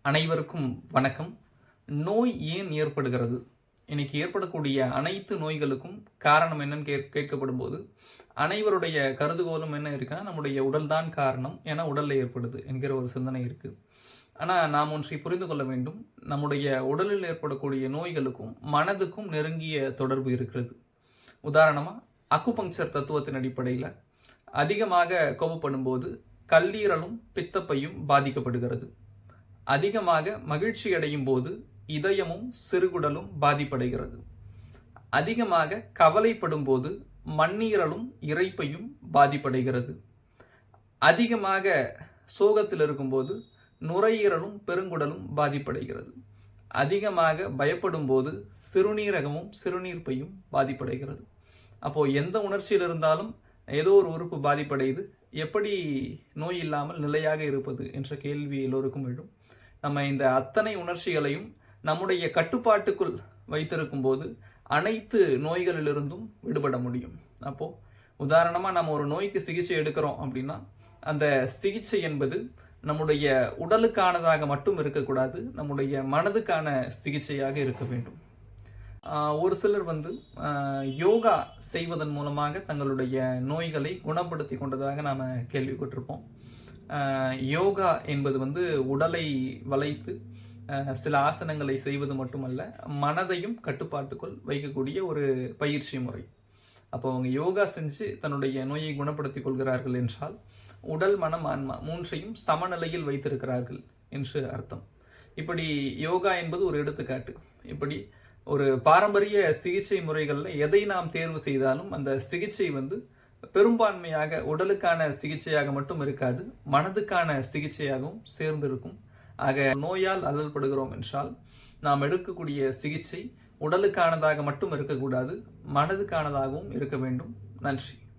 அனைவருக்கும் வணக்கம். நோய் ஏன் ஏற்படுகிறது? இன்னைக்கு ஏற்படக்கூடிய அனைத்து நோய்களுக்கும் காரணம் என்னன்னு கேட்கப்படும் போது அனைவருடைய கருதுகோளும் என்ன இருக்குன்னா, நம்முடைய உடல் தான் காரணம், ஏன்னா உடல்ல ஏற்படுது என்கிற ஒரு சிந்தனை இருக்கு. ஆனா நாம் ஒன்றை புரிந்து கொள்ள வேண்டும். நம்முடைய உடலில் ஏற்படக்கூடிய நோய்களுக்கும் மனதுக்கும் நெருங்கிய தொடர்பு இருக்கிறது. உதாரணமா அக்குபங்சர் தத்துவத்தின் அடிப்படையில் அதிகமாக கோபப்படும் போது கல்லீரலும் பித்தப்பையும் பாதிக்கப்படுகிறது. அதிகமாக மகிழ்ச்சி அடையும் போது இதயமும் சிறுகுடலும் பாதிப்படைகிறது. அதிகமாக கவலைப்படும் போது மண்ணீரலும் இரைப்பையும் பாதிப்படைகிறது. அதிகமாக சோகத்தில் இருக்கும்போது நுரையீரலும் பெருங்குடலும் பாதிப்படைகிறது. அதிகமாக பயப்படும் போது சிறுநீரகமும் சிறுநீர்ப்பையும் பாதிப்படைகிறது. அப்போ எந்த உணர்ச்சியில் இருந்தாலும் ஏதோ ஒரு உறுப்பு பாதிப்படையுது. எப்படி நோய் இல்லாமல் நிலையாக இருப்பது என்ற கேள்வி எல்லோருக்கும் எழும். நம்ம இந்த அத்தனை உணர்ச்சிகளையும் நம்முடைய கட்டுப்பாட்டுக்குள் வைத்திருக்கும் போது அனைத்து நோய்களிலிருந்தும் விடுபட முடியும். அப்போ உதாரணமா நம்ம ஒரு நோய்க்கு சிகிச்சை எடுக்கிறோம் அப்படின்னா அந்த சிகிச்சை என்பது நம்முடைய உடலுக்கானதாக மட்டும் இருக்கக்கூடாது, நம்முடைய மனதுக்கான சிகிச்சையாக இருக்க வேண்டும். ஒரு சிலர் யோகா செய்வதன் மூலமாக தங்களுடைய நோய்களை குணப்படுத்தி கொண்டதாக நாம கேள்விப்பட்டிருப்போம். யோகா என்பது உடலை வளைத்து சில ஆசனங்களை செய்வது மட்டுமல்ல, மனதையும் கட்டுப்பாட்டுக்குள் வைக்கக்கூடிய ஒரு பயிற்சி முறை. அப்போ அவங்க யோகா செஞ்சு தன்னுடைய நோயை குணப்படுத்திக் கொள்கிறார்கள் என்றால் உடல் மனம் ஆன்மா மூன்றையும் சமநிலையில் வைத்திருக்கிறார்கள் என்று அர்த்தம். இப்படி யோகா என்பது ஒரு எடுத்துக்காட்டு. இப்படி ஒரு பாரம்பரிய சிகிச்சை முறைகள்ல எதை நாம் தேர்வு செய்தாலும் அந்த சிகிச்சை பெரும்பான்மையாக உடலுக்கான சிகிச்சையாக மட்டும் இருக்காது, மனதுக்கான சிகிச்சையாகவும் சேர்ந்திருக்கும். ஆக நோயால் அல்லல்படுகிறோம் என்றால் நாம் எடுக்கக்கூடிய சிகிச்சை உடலுக்கானதாக மட்டும் இருக்கக்கூடாது, மனதுக்கானதாகவும் இருக்க வேண்டும். நன்றி.